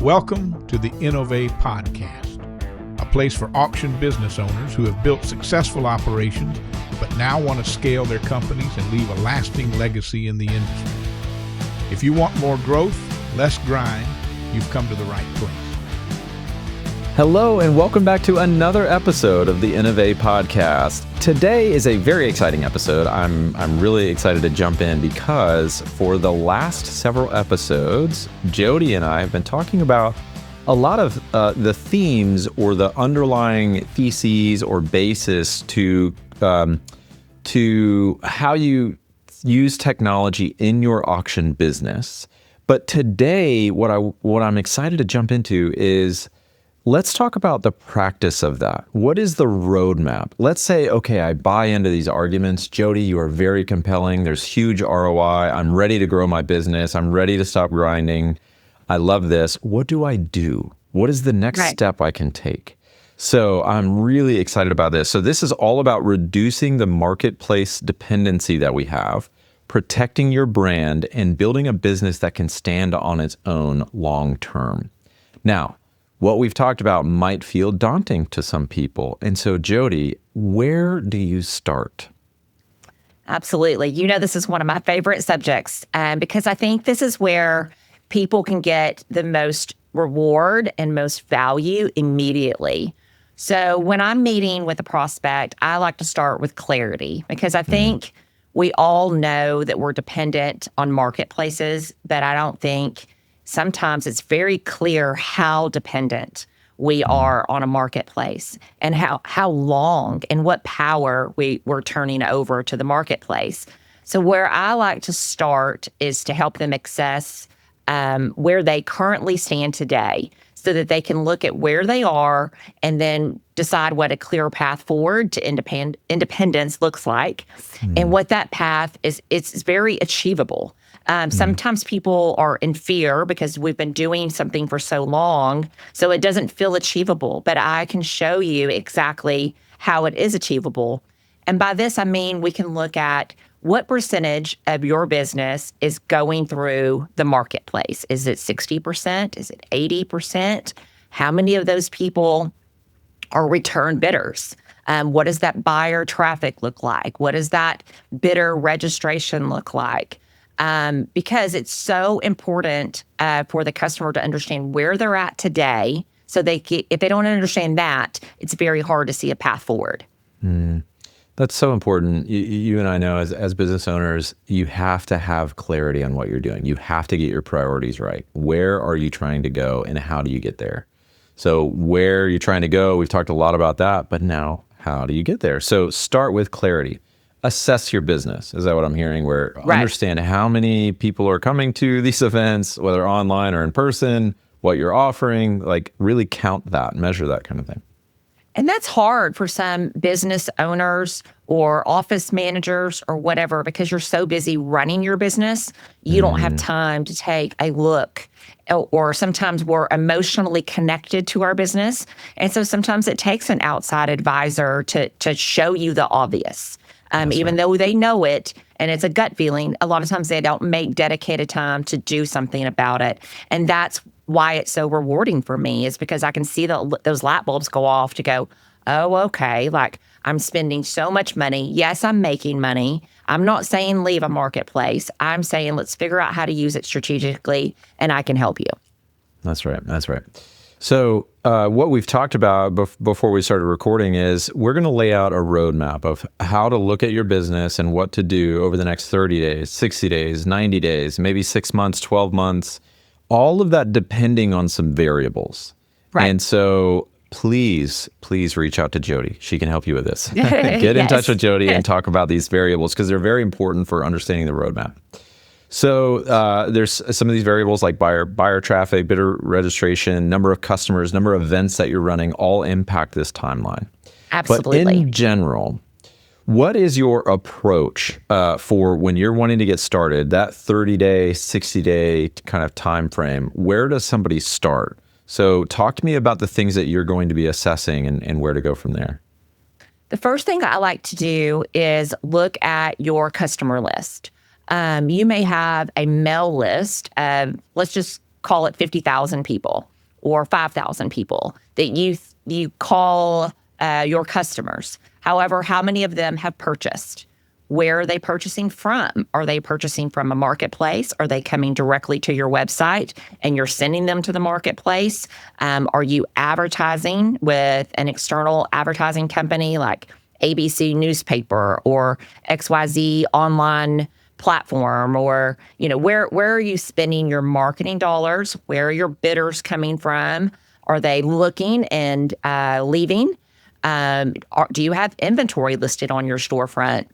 Welcome to the Innovate Podcast, a place for auction business owners who have built successful operations but now want to scale their companies and leave a lasting legacy in the industry. If you want more growth, less grind, you've come to the right place. Hello and welcome back to another episode of the Innovate Podcast. Today is a very exciting episode. I'm really excited to jump in because for the last several episodes, Jodi and I have been talking about a lot of the themes or the underlying theses or basis to how you use technology in your auction business. But today, what I'm excited to jump into is let's talk about the practice of that. What is the roadmap? Let's say, okay, I buy into these arguments. Jodi, you are very compelling. There's huge ROI. I'm ready to grow my business. I'm ready to stop grinding. I love this. What do I do? What is the next step I can take? So I'm really excited about this. So this is all about reducing the marketplace dependency that we have, protecting your brand, and building a business that can stand on its own long term. Now, what we've talked about might feel daunting to some people. And so, Jodi, where do you start? Absolutely. You know, this is one of my favorite subjects because I think this is where people can get the most reward and most value immediately. So when I'm meeting with a prospect, I like to start with clarity because I think we all know that we're dependent on marketplaces, but I don't think sometimes it's very clear how dependent we are on a marketplace and how long and what power we're turning over to the marketplace. So where I like to start is to help them assess where they currently stand today so that they can look at where they are and then decide what a clear path forward to independence looks like. And what that path is, it's very achievable. Sometimes people are in fear because we've been doing something for so long, so it doesn't feel achievable. But I can show you exactly how it is achievable. And by this, I mean we can look at what percentage of your business is going through the marketplace. Is it 60%? Is it 80%? How many of those people are return bidders? What does that buyer traffic look like? What does that bidder registration look like? Because it's so important for the customer to understand where they're at today. So if they don't understand that, it's very hard to see a path forward. That's so important. You and I know as business owners, you have to have clarity on what you're doing. You have to get your priorities right. Where are you trying to go and how do you get there? So where you're trying to go, we've talked a lot about that, but now how do you get there? So start with clarity. Assess your business. Is that what I'm hearing? Where understand how many people are coming to these events, whether online or in person, what you're offering, like really count that, measure that kind of thing. And that's hard for some business owners or office managers or whatever, because you're so busy running your business, you don't have time to take a look. Or sometimes we're emotionally connected to our business. And so sometimes it takes an outside advisor to show you the obvious. Even though they know it and it's a gut feeling, a lot of times they don't make dedicated time to do something about it. And that's why it's so rewarding for me, is because I can see those light bulbs go off to go, oh, okay, like I'm spending so much money. Yes, I'm making money. I'm not saying leave a marketplace. I'm saying let's figure out how to use it strategically and I can help you. That's right. So what we've talked about before we started recording is we're going to lay out a roadmap of how to look at your business and what to do over the next 30 days, 60 days, 90 days, maybe 6 months, 12 months, all of that depending on some variables. Right. And so please reach out to Jodi. She can help you with this. Get in touch with Jodi and talk about these variables because they're very important for understanding the roadmap. So there's some of these variables like buyer traffic, bidder registration, number of customers, number of events that you're running all impact this timeline. Absolutely. But in general, what is your approach for when you're wanting to get started, that 30-day, 60-day kind of time frame? Where does somebody start? So talk to me about the things that you're going to be assessing and where to go from there. The first thing I like to do is look at your customer list. You may have a mail list of, let's just call it 50,000 people. or 5,000 people that you call your customers. However, how many of them have purchased? Where are they purchasing from? Are they purchasing from a marketplace? Are they coming directly to your website and you're sending them to the marketplace? Are you advertising with an external advertising company like ABC newspaper or XYZ online platform? Or, where are you spending your marketing dollars? Where are your bidders coming from? Are they looking and leaving? Do you have inventory listed on your storefront?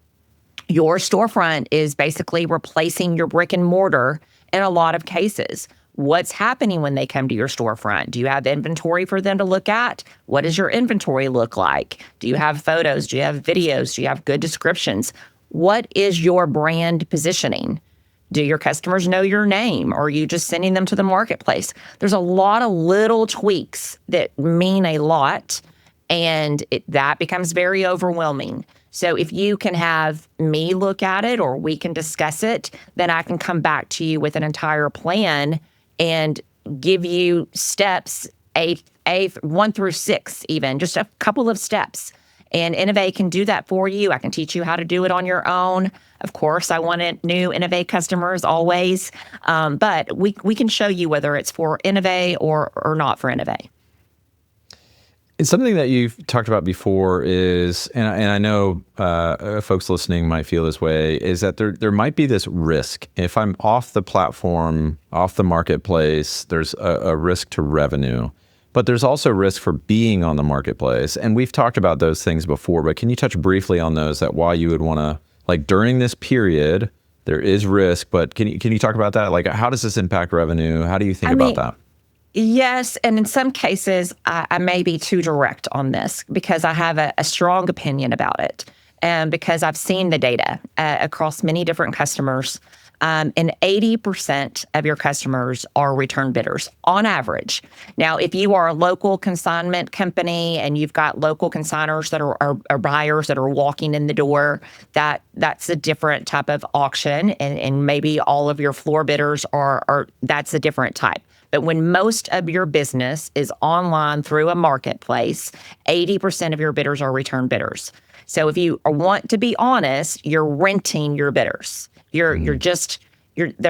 Your storefront is basically replacing your brick and mortar in a lot of cases. What's happening when they come to your storefront? Do you have inventory for them to look at? What does your inventory look like? Do you have photos? Do you have videos? Do you have good descriptions? What is your brand positioning? Do your customers know your name? Or are you just sending them to the marketplace? There's a lot of little tweaks that mean a lot, and that becomes very overwhelming. So if you can have me look at it or we can discuss it, then I can come back to you with an entire plan and give you steps, one through six even, just a couple of steps. And Innovate can do that for you. I can teach you how to do it on your own. Of course, I want new Innovate customers always, but we can show you whether it's for Innovate or not for Innovate. It's something that you've talked about before is, and I know folks listening might feel this way, is that there might be this risk. If I'm off the platform, off the marketplace, there's a risk to revenue, but there's also risk for being on the marketplace. And we've talked about those things before, but can you touch briefly on those, that why you would want to, like during this period, there is risk, but can you talk about that? Like, how does this impact revenue? How do you think about that? Yes, and in some cases, I may be too direct on this because I have a strong opinion about it, and because I've seen the data across many different customers, and 80% of your customers are return bidders on average. Now, if you are a local consignment company and you've got local consigners that are buyers that are walking in the door, that's a different type of auction, and maybe all of your floor bidders are that's a different type. But when most of your business is online through a marketplace, 80% of your bidders are return bidders. So if you want to be honest, you're renting your bidders. They're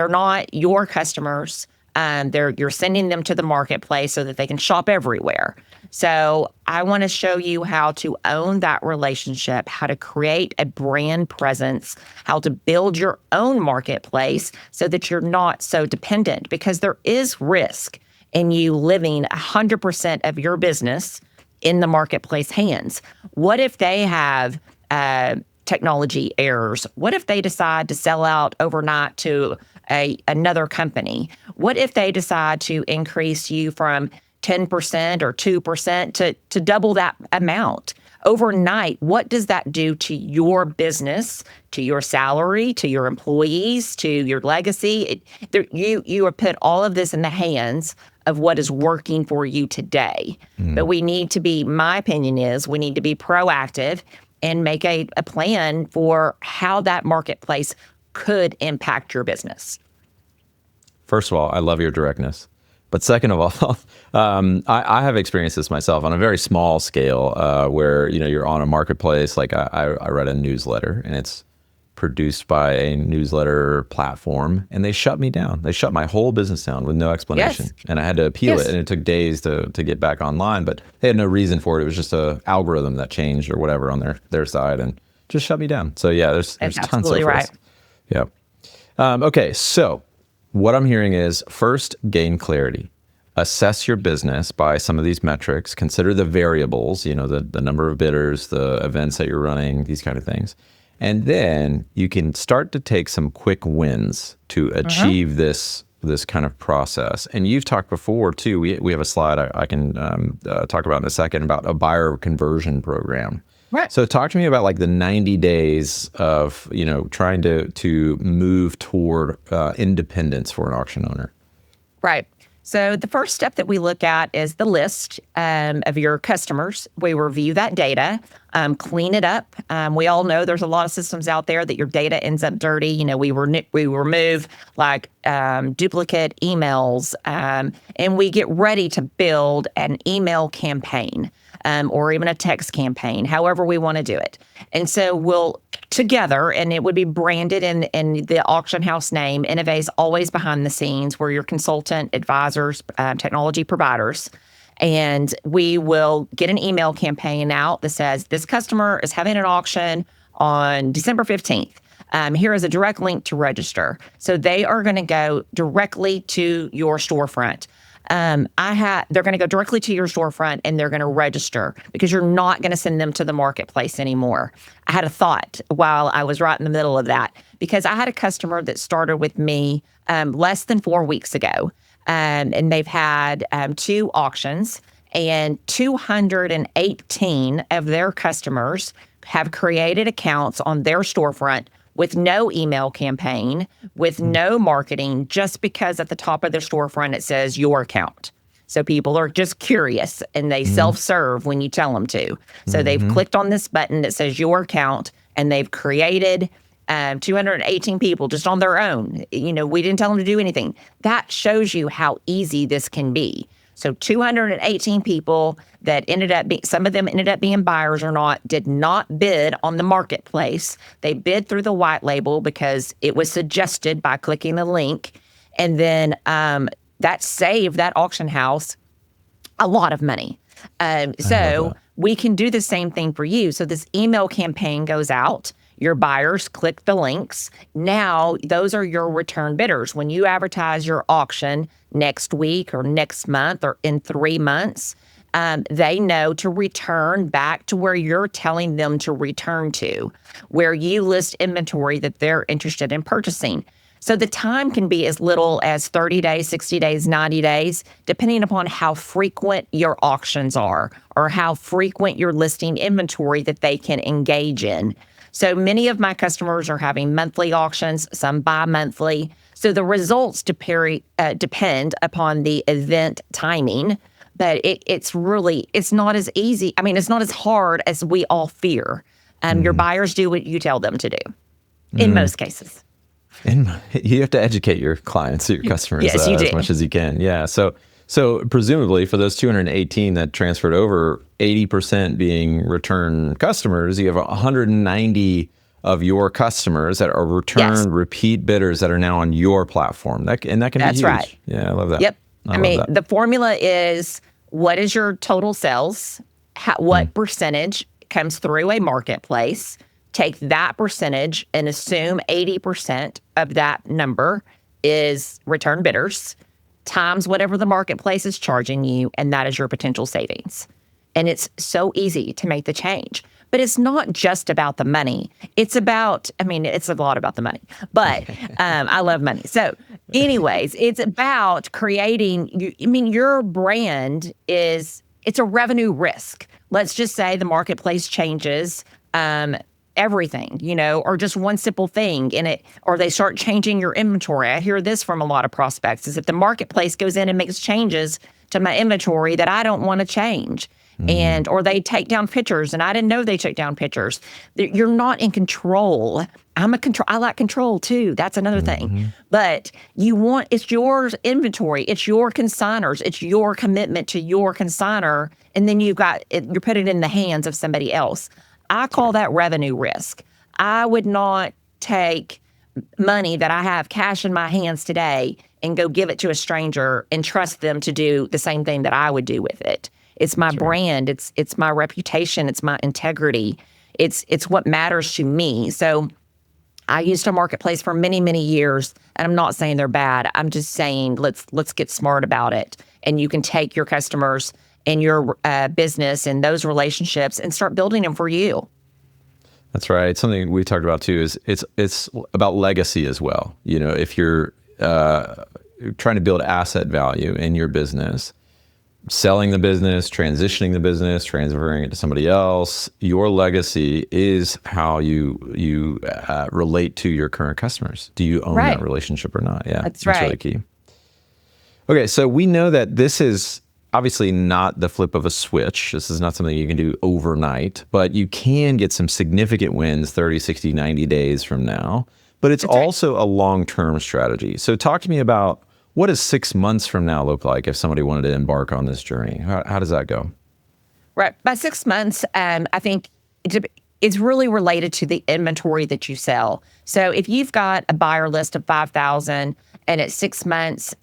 not your customers. You're sending them to the marketplace so that they can shop everywhere. So I want to show you how to own that relationship, how to create a brand presence, how to build your own marketplace so that you're not so dependent, because there is risk in you living 100% of your business in the marketplace hands. What if they have technology errors? What if they decide to sell out overnight to another company? What if they decide to increase you from 10% or 2% to double that amount overnight? What does that do to your business, to your salary, to your employees, to your legacy? You have put all of this in the hands of what is working for you today. But we need to be, my opinion is, we need to be proactive and make a plan for how that marketplace could impact your business. First of all, I love your directness. But second of all, I have experienced this myself on a very small scale, where you're on a marketplace. Like I read a newsletter, and it's produced by a newsletter platform, and they shut me down. They shut my whole business down with no explanation. Yes. And I had to appeal it, and it took days to get back online. But they had no reason for it. It was just a algorithm that changed or whatever on their side, and just shut me down. So yeah, there's tons of risk. Yeah. Okay, so what I'm hearing is, first, gain clarity. Assess your business by some of these metrics. Consider the variables, the number of bidders, the events that you're running, these kind of things. And then you can start to take some quick wins to achieve this kind of process. And you've talked before, too. We have a slide I can talk about in a second about a buyer conversion program. Right. So talk to me about like the 90 days of, trying to move toward independence for an auction owner. Right. So the first step that we look at is the list of your customers. We review that data, clean it up. We all know there's a lot of systems out there that your data ends up dirty. You know, we remove like duplicate emails, and we get ready to build an email campaign. Or even a text campaign, however we want to do it. And so we'll together, and it would be branded in the auction house name. Innovate's always behind the scenes. We're your consultant, advisors, technology providers. And we will get an email campaign out that says, this customer is having an auction on December 15th. Here is a direct link to register. So they are going to go directly to your storefront. They're going to go directly to your storefront and they're going to register because you're not going to send them to the marketplace anymore. I had a thought while I was right in the middle of that because I had a customer that started with me less than 4 weeks ago, and they've had 2 auctions, and 218 of their customers have created accounts on their storefront with no email campaign, with no marketing, just because at the top of their storefront it says your account. So people are just curious and they self-serve when you tell them to. So they've clicked on this button that says your account and they've created 218 people just on their own. You know, we didn't tell them to do anything. That shows you how easy this can be. So 218 people that some of them ended up being buyers or not, did not bid on the marketplace. They bid through the white label because it was suggested by clicking the link. And then that saved that auction house a lot of money. So we can do the same thing for you. So this email campaign goes out. Your buyers click the links. Now, those are your return bidders. When you advertise your auction next week or next month or in 3 months, they know to return back to where you're telling them to return to, where you list inventory that they're interested in purchasing. So the time can be as little as 30 days, 60 days, 90 days, depending upon how frequent your auctions are or how frequent you're listing inventory that they can engage in. So many of my customers are having monthly auctions, some bi-monthly. So the results depend upon the event timing, but it's not as easy. I mean, it's not as hard as we all fear. Your buyers do what you tell them to do in most cases. And you have to educate your clients, your customers, Yes, you do. as much as you can. Yeah. So presumably for those 218 that transferred over, 80% being return customers, you have 190 of your customers that are return repeat bidders that are now on your platform. That can be huge. Right. Yeah, I love that. Yep. I mean, the formula is, what is your total sales? What percentage comes through a marketplace? Take that percentage and assume 80% of that number is return bidders times whatever the marketplace is charging you, and that is your potential savings. And it's so easy to make the change. But it's not just about the money. It's a lot about the money, but I love money. So anyways, it's about creating, your brand it's a revenue risk. Let's just say the marketplace changes everything, or just one simple thing in it, or they start changing your inventory. I hear this from a lot of prospects, is if the marketplace goes in and makes changes to my inventory that I don't want to change. Or they take down pictures and I didn't know they took down pictures. You're not in control. I like control too. That's another thing. But it's your inventory. It's your consigners. It's your commitment to your consigner. And then you're putting it in the hands of somebody else. I call that revenue risk. I would not take money that I have cash in my hands today and go give it to a stranger and trust them to do the same thing that I would do with it. It's my brand. It's my reputation. It's my integrity. It's what matters to me. So I used a marketplace for many, many years, and I'm not saying they're bad. I'm just saying let's get smart about it. And you can take your customers and your business and those relationships and start building them for you. That's right. Something we talked about too is it's about legacy as well. If you're trying to build asset value in your business, selling the business, transitioning the business, transferring it to somebody else, your legacy is how you relate to your current customers. Do you own that relationship or not? Yeah, that's right. Really key. Okay, so we know that this is obviously not the flip of a switch. This is not something you can do overnight, but you can get some significant wins 30, 60, 90 days from now. But it's That's right. also a long-term strategy. So talk to me about, what does 6 months from now look like if somebody wanted to embark on this journey? How does that go? Right. By 6 months, I think it's really related to the inventory that you sell. So if you've got a buyer list of 5,000 and at 6 months,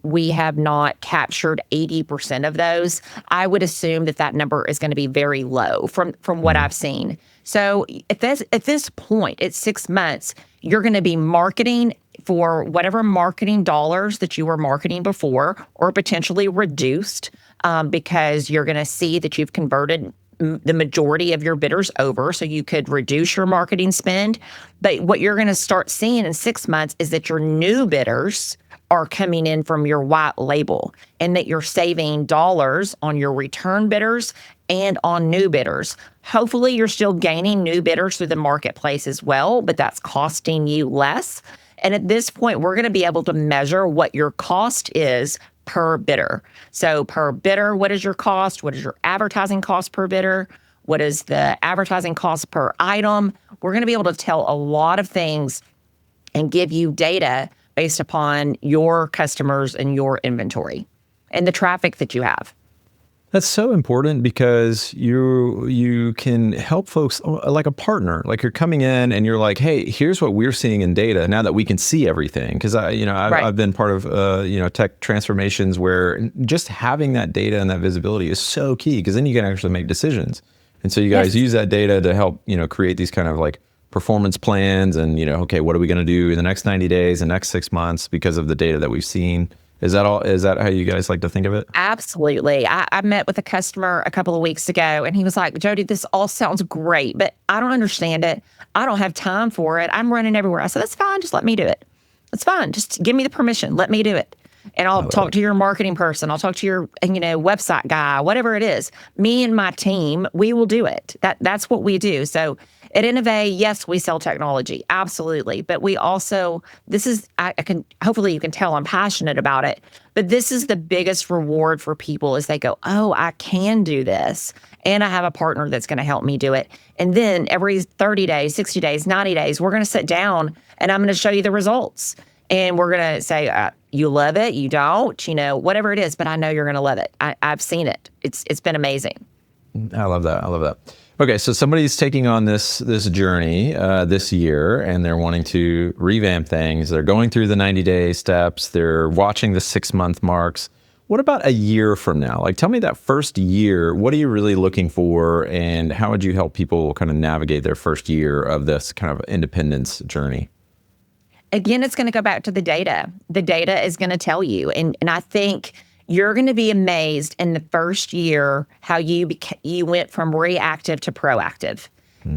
we have not captured 80% of those, I would assume that number is going to be very low from what I've seen. So at this point, at 6 months, you're going to be marketing for whatever marketing dollars that you were marketing before, or potentially reduced, because you're going to see that you've converted the majority of your bidders over, so you could reduce your marketing spend. But what you're going to start seeing in 6 months is that your new bidders are coming in from your white label, and that you're saving dollars on your return bidders and on new bidders. Hopefully, you're still gaining new bidders through the marketplace as well, but that's costing you less. And at this point, we're going to be able to measure what your cost is per bidder. So per bidder, what is your cost? What is your advertising cost per bidder? What is the advertising cost per item? We're going to be able to tell a lot of things and give you data based upon your customers and your inventory and the traffic that you have. That's so important, because you can help folks like a partner. Like, you're coming in and you're like, hey, here's what we're seeing in data now that we can see everything. Because I've been part of tech transformations where just having that data and that visibility is so key, because then you can actually make decisions. And so you guys use that data to help create these kind of like performance plans, and okay, what are we going to do in the next 90 days, the next 6 months, because of the data that we've seen. Is that how you guys like to think of it? Absolutely. I met with a customer a couple of weeks ago, and he was like, Jodi, this all sounds great, but I don't understand it. I don't have time for it. I'm running everywhere. I said, that's fine. Just let me do it. It's fine. Just give me the permission. Let me do it. And I'll talk to your marketing person. I'll talk to your, website guy, whatever it is. Me and my team, we will do it. That's what we do. So at Innovate, yes, we sell technology, absolutely. But we also, hopefully you can tell I'm passionate about it, but this is the biggest reward for people, is they go, oh, I can do this, and I have a partner that's going to help me do it. And then every 30 days, 60 days, 90 days, we're going to sit down and I'm going to show you the results. And we're going to say, you love it, you don't, whatever it is, but I know you're going to love it. I've seen it. It's been amazing. I love that. Okay, so somebody's taking on this journey this year, and they're wanting to revamp things. They're going through the 90-day steps. They're watching the 6-month marks. What about a year from now? Like, tell me that first year, what are you really looking for, and how would you help people kind of navigate their first year of this kind of independence journey? Again, it's going to go back to the data. The data is going to tell you. And I think you're going to be amazed in the first year how you went from reactive to proactive,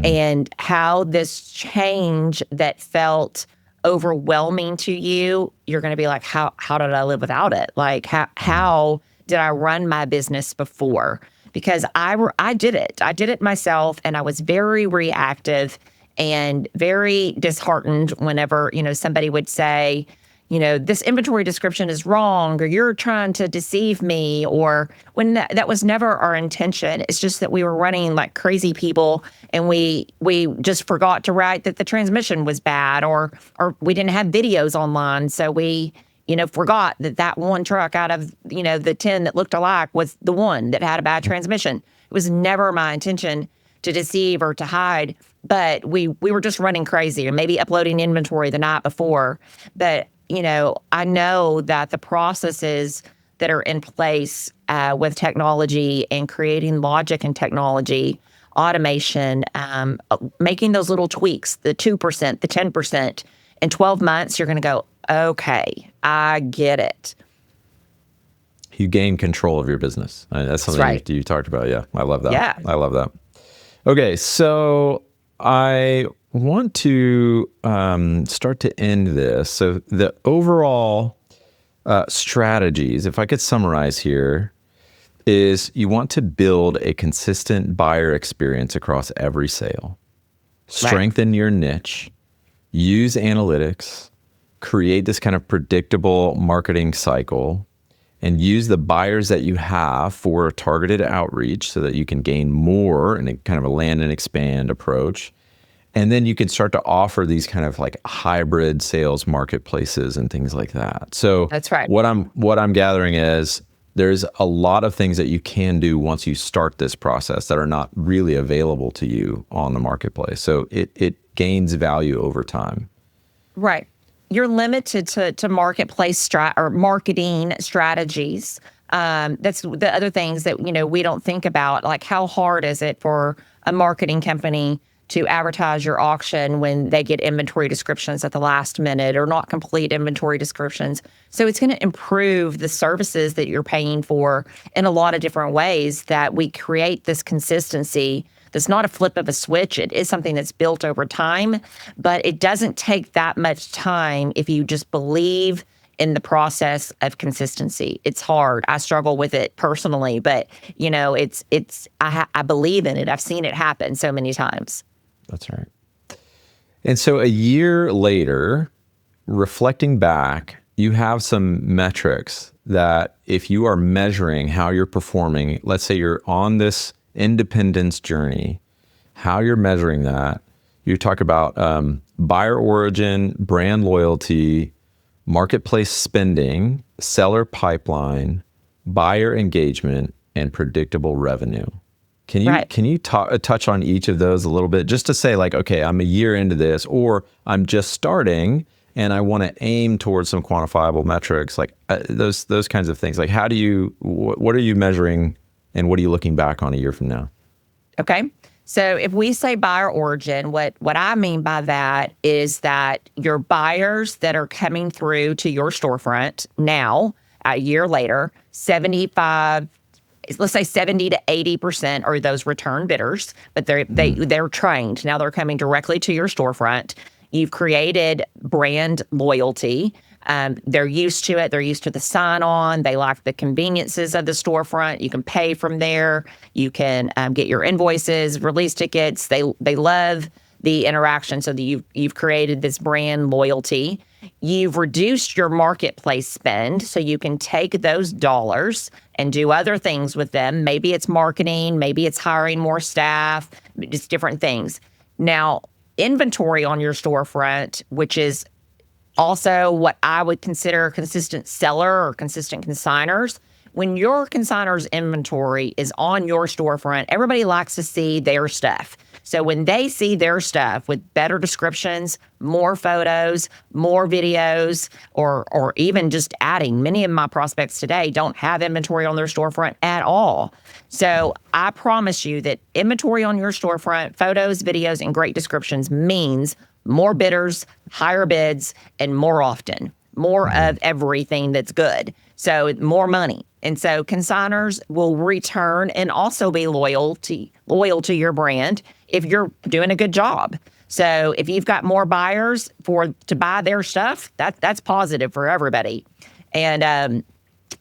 and how this change that felt overwhelming to you, you're going to be like, how did I live without it? Like, how did I run my business before? Because I did it. I did it myself, and I was very reactive and very disheartened whenever, somebody would say, this inventory description is wrong, or you're trying to deceive me, or when that was never our intention. It's just that we were running like crazy people, and we just forgot to write that the transmission was bad, or we didn't have videos online. So we, forgot that one truck out of, the 10 that looked alike was the one that had a bad transmission. It was never my intention to deceive or to hide, but we were just running crazy, and maybe uploading inventory the night before. But I know that the processes that are in place with technology and creating logic and technology, automation, making those little tweaks, the 2%, the 10%, in 12 months, you're going to go, okay, I get it. You gain control of your business. That's something right. you talked about. Yeah, I love that. Yeah. I love that. Okay, so I want to start to end this. So the overall strategies, if I could summarize here, is you want to build a consistent buyer experience across every sale, strengthen your niche, use analytics, create this kind of predictable marketing cycle, and use the buyers that you have for targeted outreach so that you can gain more in a kind of a land and expand approach. And then you can start to offer these kind of like hybrid sales marketplaces and things like that. So That's right. What I'm gathering is there's a lot of things that you can do once you start this process that are not really available to you on the marketplace. So it gains value over time. Right. You're limited to marketplace or marketing strategies. That's the other things that, we don't think about, like how hard is it for a marketing company to advertise your auction when they get inventory descriptions at the last minute or not complete inventory descriptions. So it's going to improve the services that you're paying for in a lot of different ways, that we create this consistency. That's not a flip of a switch. It is something that's built over time, but it doesn't take that much time if you just believe in the process of consistency. It's hard. I struggle with it personally, but I believe in it. I've seen it happen so many times. That's right. And so a year later, reflecting back, you have some metrics that if you are measuring how you're performing, let's say you're on this independence journey, how you're measuring that, you talk about buyer origin, brand loyalty, marketplace spending, seller pipeline, buyer engagement, and predictable revenue. Can you touch on each of those a little bit, just to say like, okay, I'm a year into this, or I'm just starting and I want to aim towards some quantifiable metrics, like those kinds of things. Like what are you measuring and what are you looking back on a year from now? Okay. So if we say buyer origin, what I mean by that is that your buyers that are coming through to your storefront now, a year later, let's say 70 to 80% are those return bidders, but they're trained. Now they're coming directly to your storefront. You've created brand loyalty. They're used to it. They're used to the sign-on. They like the conveniences of the storefront. You can pay from there. You can get your invoices, release tickets. They love the interaction, so that you've created this brand loyalty. You've reduced your marketplace spend, so you can take those dollars and do other things with them. Maybe it's marketing, maybe it's hiring more staff, just different things. Now, inventory on your storefront, which is also what I would consider a consistent seller or consistent consigners. When your consigner's inventory is on your storefront, everybody likes to see their stuff. So when they see their stuff with better descriptions, more photos, more videos, or even just adding, many of my prospects today don't have inventory on their storefront at all. So I promise you that inventory on your storefront, photos, videos, and great descriptions means more bidders, higher bids, and more often, more of everything that's good. So more money. And so consigners will return and also be loyal to your brand if you're doing a good job. So if you've got more buyers to buy their stuff, that's positive for everybody. And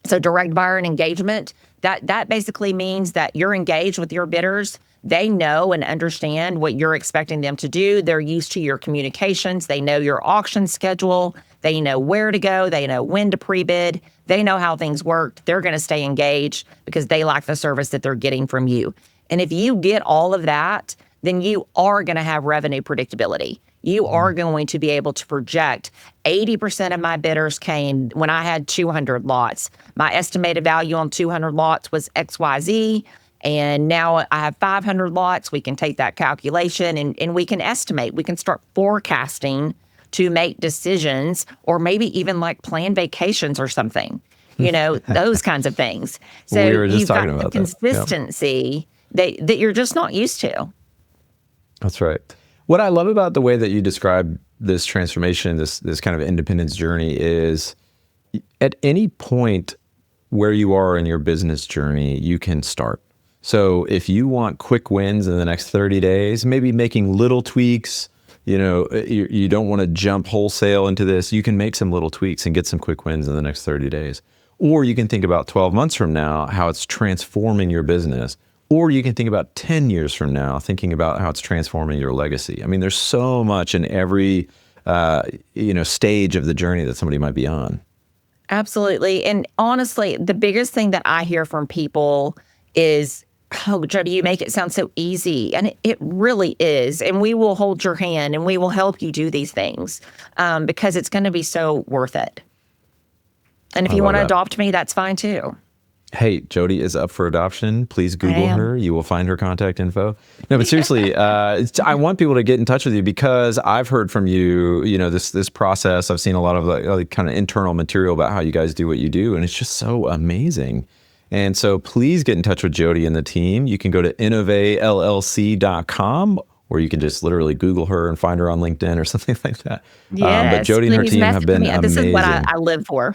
so direct buyer and engagement, that basically means that you're engaged with your bidders. They know and understand what you're expecting them to do. They're used to your communications. They know your auction schedule. They know where to go. They know when to pre-bid. They know how things work. They're going to stay engaged because they like the service that they're getting from you. And if you get all of that, then you are going to have revenue predictability. You are going to be able to project 80% of my bidders came when I had 200 lots. My estimated value on 200 lots was XYZ. And now I have 500 lots. We can take that calculation and we can estimate. We can start forecasting to make decisions, or maybe even like plan vacations or something, those kinds of things. So we were just you've talking got about the consistency that you're just not used to. That's right. What I love about the way that you describe this transformation, this kind of independence journey, is at any point where you are in your business journey, you can start. So if you want quick wins in the next 30 days, maybe making little tweaks, you don't want to jump wholesale into this, you can make some little tweaks and get some quick wins in the next 30 days. Or you can think about 12 months from now, how it's transforming your business. Or you can think about 10 years from now, thinking about how it's transforming your legacy. I mean, there's so much in every, stage of the journey that somebody might be on. Absolutely. And honestly, the biggest thing that I hear from people is, oh, Jodi, you make it sound so easy. And it really is. And we will hold your hand and we will help you do these things because it's going to be so worth it. And if I you love want to that. adopt me, that's fine too. Hey, Jodi is up for adoption. Please Google am. her. You will find her contact info. No, but seriously, I want people to get in touch with you because I've heard from you, this process. I've seen a lot of like kind of internal material about how you guys do what you do, and it's just so amazing. And so please get in touch with Jodi and the team. You can go to innovatellc.com, or you can just literally Google her and find her on LinkedIn or something like that. Yes, but Jodi and her please team have message been me. amazing. This is what I live for.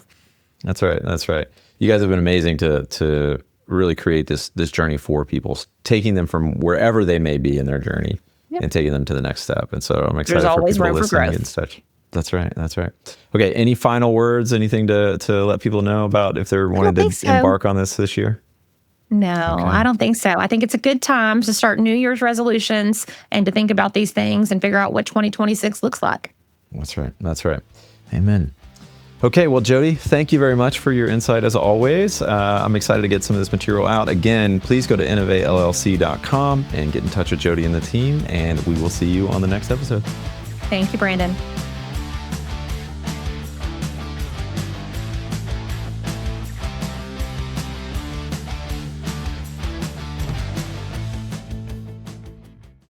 That's right. That's right. You guys have been amazing to really create this journey for people, taking them from wherever they may be in their journey and taking them to the next step. And so I'm excited There's for always people room for listening growth. and such. That's right. That's right. Okay. Any final words? Anything to let people know about if they're wanting to think so. embark on this year? No, Okay. I don't think so. I think it's a good time to start New Year's resolutions and to think about these things and figure out what 2026 looks like. That's right. That's right. Amen. Okay, well, Jodi, thank you very much for your insight as always. I'm excited to get some of this material out. Again, please go to innovatellc.com and get in touch with Jodi and the team, and we will see you on the next episode. Thank you, Brandon.